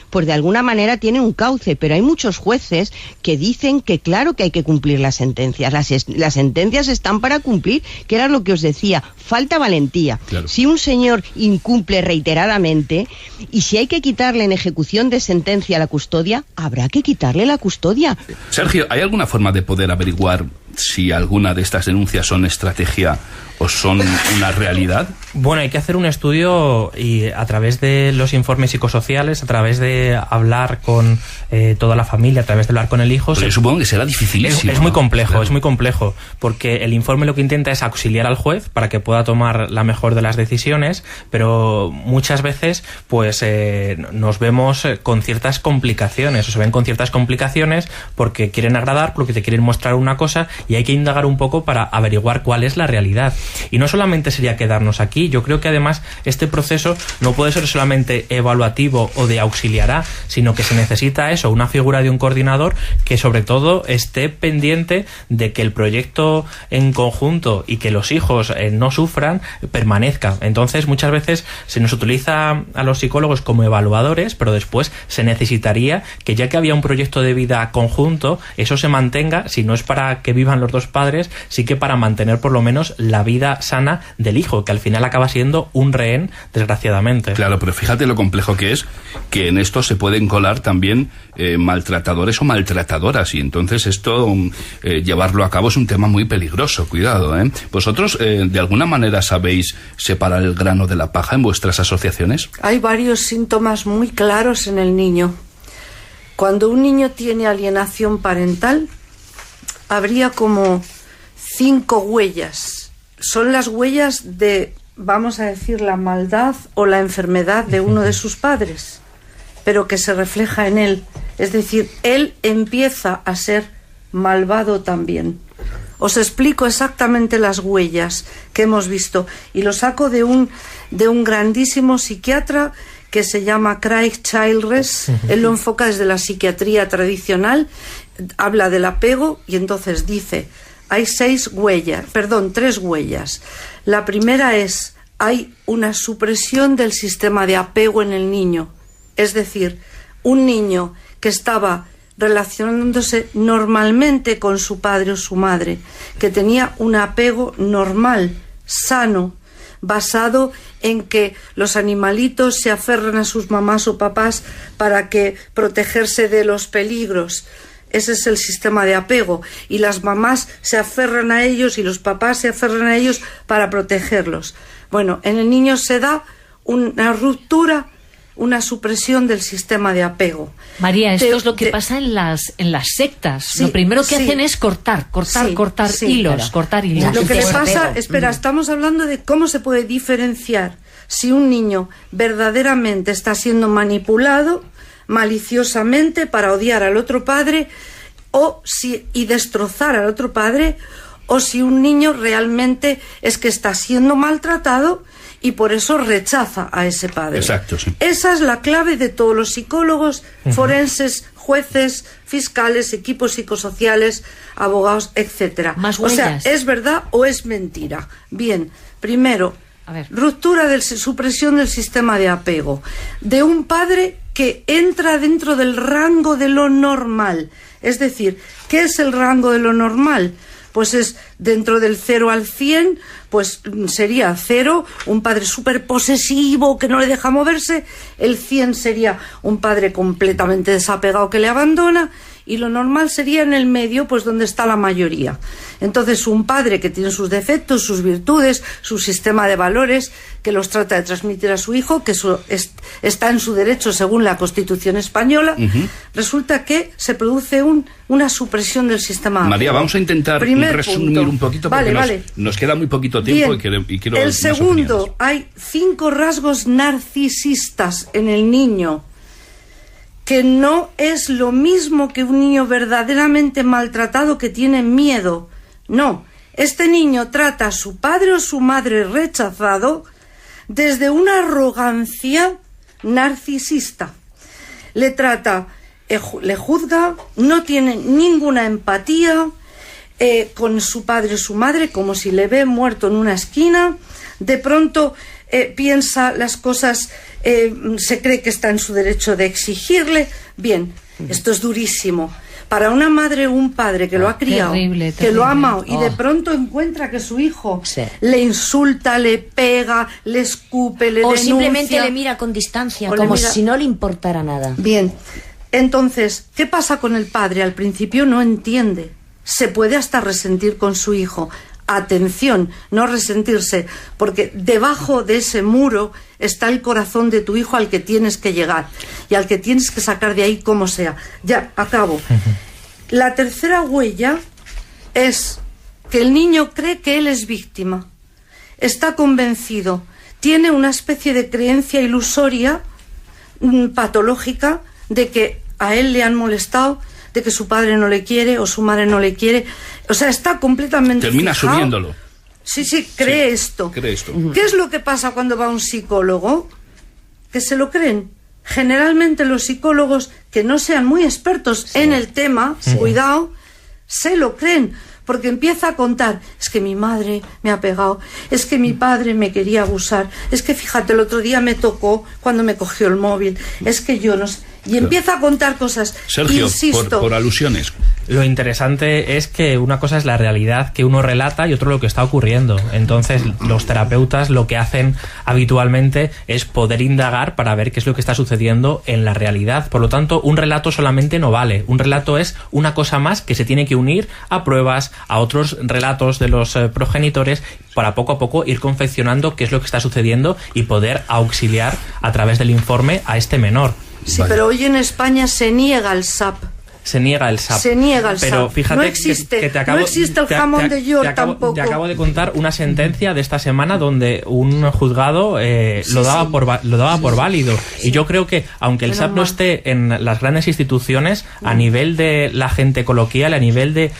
pues de alguna manera tiene un cauce. Pero hay muchos jueces que dicen que claro que hay que cumplir las sentencias. Las sentencias están para cumplir, que era lo que os decía, falta valentía. Claro. Si un señor incumple reiteradamente, y si hay que quitarle en ejecución de sentencia la custodia, habrá que quitarle la custodia. Sergio, ¿hay alguna forma de poder averiguar si alguna de estas denuncias son estrategia o son una realidad? Bueno, hay que hacer un estudio y a través de los informes psicosociales, a través de hablar con toda la familia, a través de hablar con el hijo. Pero yo supongo que será dificilísimo. Es muy complejo, claro. Es muy complejo, porque el informe lo que intenta es auxiliar al juez para que pueda tomar la mejor de las decisiones, pero muchas veces pues nos vemos con ciertas complicaciones, o se ven con ciertas complicaciones porque quieren agradar, porque te quieren mostrar una cosa, y hay que indagar un poco para averiguar cuál es la realidad. Y no solamente sería quedarnos aquí, yo creo que además este proceso no puede ser solamente evaluativo o de auxiliar, sino que se necesita eso, una figura de un coordinador que sobre todo esté pendiente de que el proyecto en conjunto y que los hijos no sufran permanezca. Entonces muchas veces se nos utiliza a los psicólogos como evaluadores, pero después se necesitaría que, ya que había un proyecto de vida conjunto, eso se mantenga, si no es para que vivan los dos padres, sí que para mantener por lo menos la vida sana del hijo, que al final acaba siendo un rehén, desgraciadamente. Claro, pero fíjate lo complejo que es, que en esto se pueden colar también maltratadores o maltratadoras, y entonces esto llevarlo a cabo es un tema muy peligroso. Cuidado, ¿eh? ¿Vosotros de alguna manera sabéis separar el grano de la paja en vuestras asociaciones? Hay varios síntomas muy claros en el niño. Cuando un niño tiene alienación parental, habría como 5 huellas. Son las huellas de, vamos a decir, la maldad o la enfermedad de uno de sus padres, pero que se refleja en él. Es decir, él empieza a ser malvado también. Os explico exactamente las huellas que hemos visto, y lo saco de un grandísimo psiquiatra que se llama Craig Childress. Él lo enfoca desde la psiquiatría tradicional, habla del apego, y entonces dice, hay 3 huellas. La primera es, hay una supresión del sistema de apego en el niño. Es decir, un niño que estaba relacionándose normalmente con su padre o su madre, que tenía un apego normal, sano, basado en que los animalitos se aferran a sus mamás o papás para que protegerse de los peligros. Ese es el sistema de apego, y las mamás se aferran a ellos y los papás se aferran a ellos para protegerlos. Bueno, en el niño se da una ruptura una supresión del sistema de apego. María, esto es lo que pasa en las sectas. Sí, lo primero que hacen es cortar hilos. Lo que le pasa, espera, estamos hablando de cómo se puede diferenciar si un niño verdaderamente está siendo manipulado maliciosamente para odiar al otro padre y destrozar al otro padre, o si un niño realmente es que está siendo maltratado y por eso rechaza a ese padre. Exacto, sí. Esa es la clave de todos los psicólogos, forenses, jueces, fiscales, equipos psicosociales, abogados, etcétera. O sea, ¿es verdad o es mentira? Bien, primero, ruptura supresión del sistema de apego de un padre que entra dentro del rango de lo normal. Es decir, ¿qué es el rango de lo normal? Pues es dentro del 0 al 100, pues sería 0, un padre súper posesivo que no le deja moverse, el 100 sería un padre completamente desapegado que le abandona, y lo normal sería en el medio, pues donde está la mayoría. Entonces, un padre que tiene sus defectos, sus virtudes, su sistema de valores, que los trata de transmitir a su hijo, que está en su derecho según la Constitución española, resulta que se produce una supresión del sistema. María, vamos a intentar resumir un poquito, porque nos queda muy poquito tiempo. Bien. y quiero el segundo, hay 5 rasgos narcisistas en el niño, que no es lo mismo que un niño verdaderamente maltratado que tiene miedo. No, este niño trata a su padre o su madre rechazado desde una arrogancia narcisista. Le trata, le juzga, no tiene ninguna empatía con su padre o su madre, como si le ve muerto en una esquina. De pronto piensa las cosas, se cree que está en su derecho de exigirle. Bien, esto es durísimo. Para una madre o un padre que lo ha criado, terrible. Que lo ha amado, y de pronto encuentra que su hijo le insulta, le pega, le escupe, le denuncia. O simplemente le mira con distancia, como si no le importara nada. Bien, entonces, ¿qué pasa con el padre? Al principio no entiende. Se puede hasta resentir con su hijo. Atención, no resentirse, porque debajo de ese muro está el corazón de tu hijo al que tienes que llegar y al que tienes que sacar de ahí como sea. Ya, acabo. La tercera huella es que el niño cree que él es víctima. Está convencido, tiene una especie de creencia ilusoria, patológica, de que a él le han molestado, de que su padre no le quiere o su madre no le quiere. O sea, está completamente termina fijado. Asumiéndolo. Sí, cree esto. ¿Qué es lo que pasa cuando va un psicólogo? Que se lo creen. Generalmente los psicólogos que no sean muy expertos en el tema, cuidado, se lo creen. Porque empieza a contar, es que mi madre me ha pegado, es que mi padre me quería abusar, es que fíjate, el otro día me tocó cuando me cogió el móvil, es que yo no sé. Y empieza a contar cosas. Sergio, insisto, por alusiones. Lo interesante es que una cosa es la realidad que uno relata y otro lo que está ocurriendo. Entonces, los terapeutas lo que hacen habitualmente es poder indagar para ver qué es lo que está sucediendo en la realidad. Por lo tanto, un relato solamente no vale. Un relato es una cosa más que se tiene que unir a pruebas, a otros relatos de los progenitores, para poco a poco ir confeccionando qué es lo que está sucediendo y poder auxiliar a través del informe a este menor. Sí, pero hoy en España se niega el SAP. Se niega el SAP. Pero fíjate no existe, que no existe el jamón de York tampoco. Te acabo de contar una sentencia de esta semana donde un juzgado lo daba por válido. Y yo creo que, aunque el SAP no esté en las grandes instituciones, a nivel de la gente coloquial, a nivel de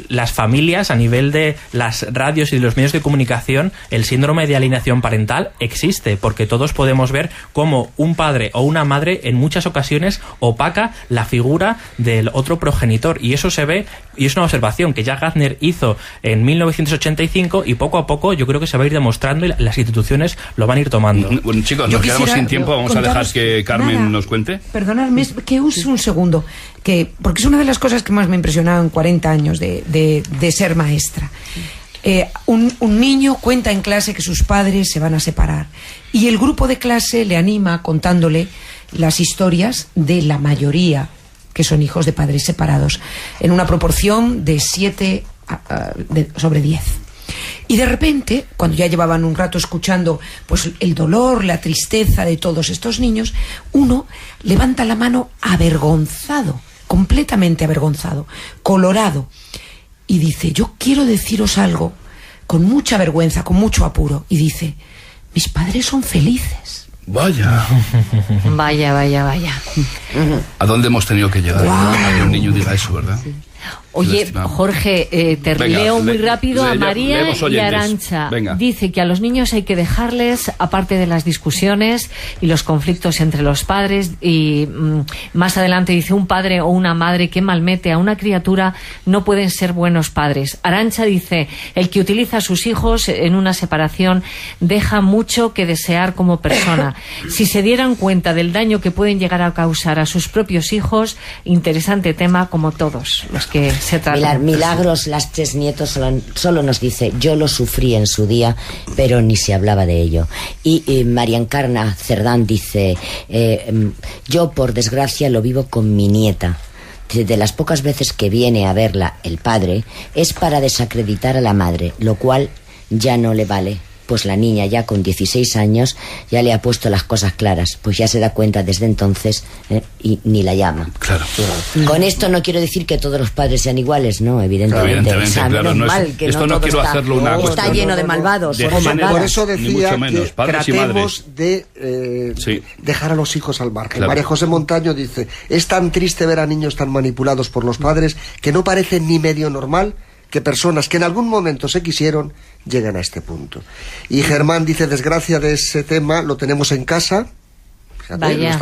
las familias, a nivel de las radios y de los medios de comunicación, el síndrome de alienación parental existe, porque todos podemos ver cómo un padre o una madre en muchas ocasiones opaca la figura del otro progenitor, y eso se ve, y es una observación que ya Gardner hizo en 1985, y poco a poco yo creo que se va a ir demostrando y las instituciones lo van a ir tomando. Bueno, chicos, nos quedamos sin tiempo, vamos a dejar que Carmen nos cuente. Perdonadme, que use un segundo, porque es una de las cosas que más me ha impresionado en 40 años de ser maestra. Un niño cuenta en clase que sus padres se van a separar, y el grupo de clase le anima contándole las historias de la mayoría que son hijos de padres separados, en una proporción de 7 sobre 10. Y de repente, cuando ya llevaban un rato escuchando pues el dolor, la tristeza de todos estos niños, uno levanta la mano avergonzado, completamente avergonzado, colorado, y dice: yo quiero deciros algo con mucha vergüenza, con mucho apuro. Y dice: mis padres son felices. Vaya. Vaya. ¿A dónde hemos tenido que llegar? A que un niño diga eso, ¿verdad? Sí. Oye, Jorge, leo muy rápido a María y Arantxa. Venga. Dice que a los niños hay que dejarles, aparte de las discusiones y los conflictos entre los padres, y más adelante dice: un padre o una madre que malmete a una criatura no pueden ser buenos padres. Arantxa dice: el que utiliza a sus hijos en una separación deja mucho que desear como persona. Si se dieran cuenta del daño que pueden llegar a causar a sus propios hijos, interesante tema como todos los que se tratan. Milagros, las 3 nietos, solo nos dice: yo lo sufrí en su día, pero ni se hablaba de ello. Y María Encarna Cerdán dice: yo por desgracia lo vivo con mi nieta. De las pocas veces que viene a verla el padre es para desacreditar a la madre, lo cual ya no le vale. Pues la niña ya con 16 años ya le ha puesto las cosas claras, pues ya se da cuenta desde entonces y ni la llama. Claro. Con esto no quiero decir que todos los padres sean iguales, ¿no? Evidentemente. Claro, no es, que esto no quiero hacerlo una cuestión. Está lleno de malvados. Por eso decía menos, que tratemos de dejar a los hijos al margen. Claro. María José Montaño dice: es tan triste ver a niños tan manipulados por los padres que no parece ni medio normal que personas que en algún momento se quisieron lleguen a este punto. Y Germán dice: desgracia de ese tema lo tenemos en casa. Vaya.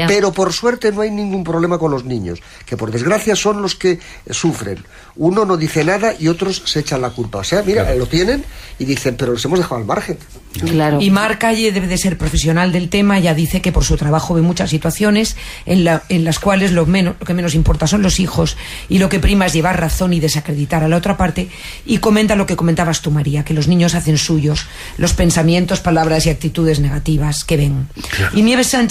Pero por suerte no hay ningún problema con los niños, que por desgracia son los que sufren. Uno no dice nada y otros se echan la culpa. O sea, mira, lo tienen y dicen: pero los hemos dejado al margen. Claro. Y Mar Calle debe de ser profesional del tema. Ya dice que por su trabajo ve muchas situaciones en las cuales lo que menos importa son los hijos, y lo que prima es llevar razón y desacreditar a la otra parte. Y comenta lo que comentabas tú, María, que los niños hacen suyos los pensamientos, palabras y actitudes negativas que ven. Claro. Y Nieves Sánchez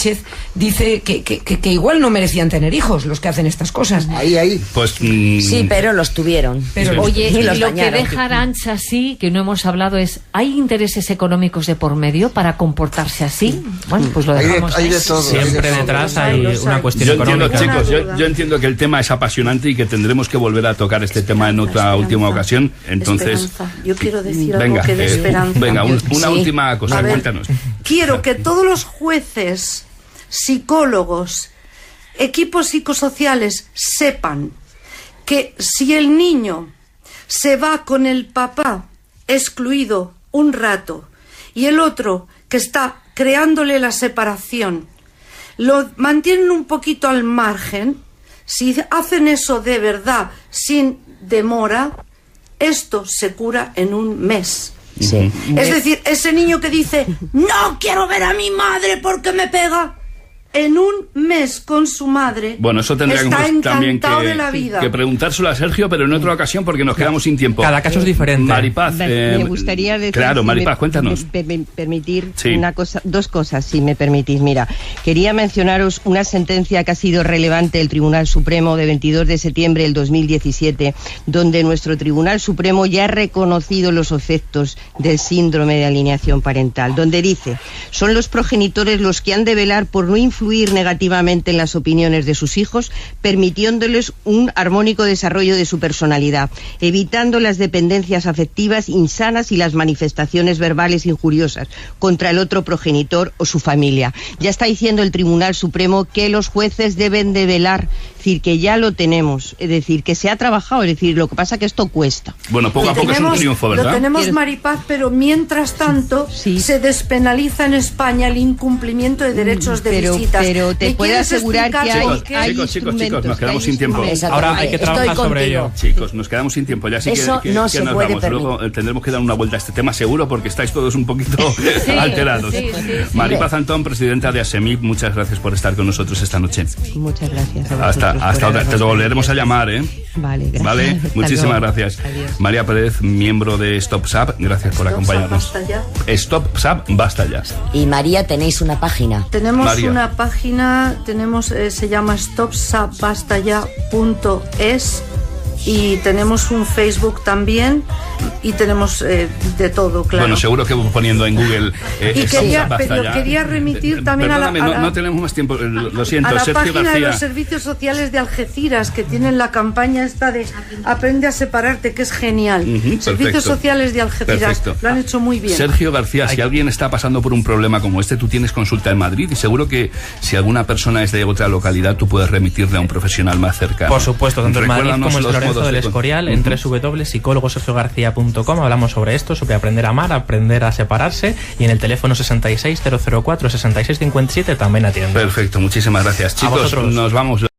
dice que igual no merecían tener hijos los que hacen estas cosas. Ahí. Pues sí, pero los tuvieron. Pero oye, y lo dañaron. Que deja Arantxa así, que no hemos hablado, es: ¿hay intereses económicos de por medio para comportarse así? Bueno, pues lo dejamos. Hay de todo. Siempre detrás hay una cuestión económica. Chicos, yo entiendo que el tema es apasionante y que tendremos que volver a tocar este tema en otra última ocasión. Entonces, yo quiero decir algo que de esperanza. Venga, una última cosa, cuéntanos. Quiero que todos los jueces, psicólogos, equipos psicosociales sepan que si el niño se va con el papá excluido un rato y el otro que está creándole la separación lo mantienen un poquito al margen, si hacen eso de verdad sin demora, esto se cura en un mes. Sí. Es decir, ese niño que dice: no quiero ver a mi madre porque me pega, en un mes con su madre, bueno, eso tendríamos también que preguntárselo a Sergio, pero en otra ocasión, porque nos quedamos sin tiempo. Cada caso es diferente. Maripaz, me gustaría decir, claro, Maripaz, cuéntanos. Permitir dos cosas, si me permitís. Mira, quería mencionaros una sentencia que ha sido relevante del Tribunal Supremo de 22 de septiembre del 2017, donde nuestro Tribunal Supremo ya ha reconocido los efectos del síndrome de alienación parental, donde dice: son los progenitores los que han de velar por no influir negativamente en las opiniones de sus hijos, permitiéndoles un armónico desarrollo de su personalidad, evitando las dependencias afectivas insanas y las manifestaciones verbales injuriosas contra el otro progenitor o su familia. Ya está diciendo el Tribunal Supremo que los jueces deben de velar, es decir, que ya lo tenemos, es decir, que se ha trabajado, es decir, lo que pasa que esto cuesta. Bueno, poco a poco es un triunfo, ¿verdad? Lo tenemos, Maripaz, pero mientras tanto se despenaliza en España el incumplimiento de derechos de visita. Pero te puedo asegurar que hay chicos, nos quedamos sin tiempo. Ahora hay que trabajar sobre ello. Chicos, nos quedamos sin tiempo. Ya sí que nos vamos. Luego tendremos que dar una vuelta a este tema seguro, porque estáis todos un poquito alterados. Sí. Maripaz Antón, presidenta de ASEMIP, muchas gracias por estar con nosotros esta noche. Muchas gracias. Hasta otra. Te lo volveremos a llamar, ¿eh? Vale, gracias. Vale, muchísimas gracias. Adiós. María Pérez, miembro de Stop SAP, gracias por acompañarnos. Stop SAP, basta ya. Y María, tenéis una página. Tenemos una página, se llama stopsapbastaya.es, y tenemos un Facebook también y tenemos de todo, claro. Bueno, seguro que poniendo en Google quería remitir también no tenemos más tiempo, lo siento, a la Sergio página García. de los servicios sociales de Algeciras, que tienen la campaña esta de Aprende a separarte, que es genial. Servicios sociales de Algeciras, lo han hecho muy bien. Sergio García, si alguien está pasando por un problema como este, tú tienes consulta en Madrid y seguro que si alguna persona es de otra localidad, tú puedes remitirle a un profesional más cercano. Por supuesto, tanto en Madrid como en Lorenzo del Escorial, en www.psicólogosergiogarcía.com hablamos sobre esto, sobre aprender a amar, aprender a separarse, y en el teléfono 66004-6657 también atiende. Perfecto, muchísimas gracias. Chicos, nos vamos.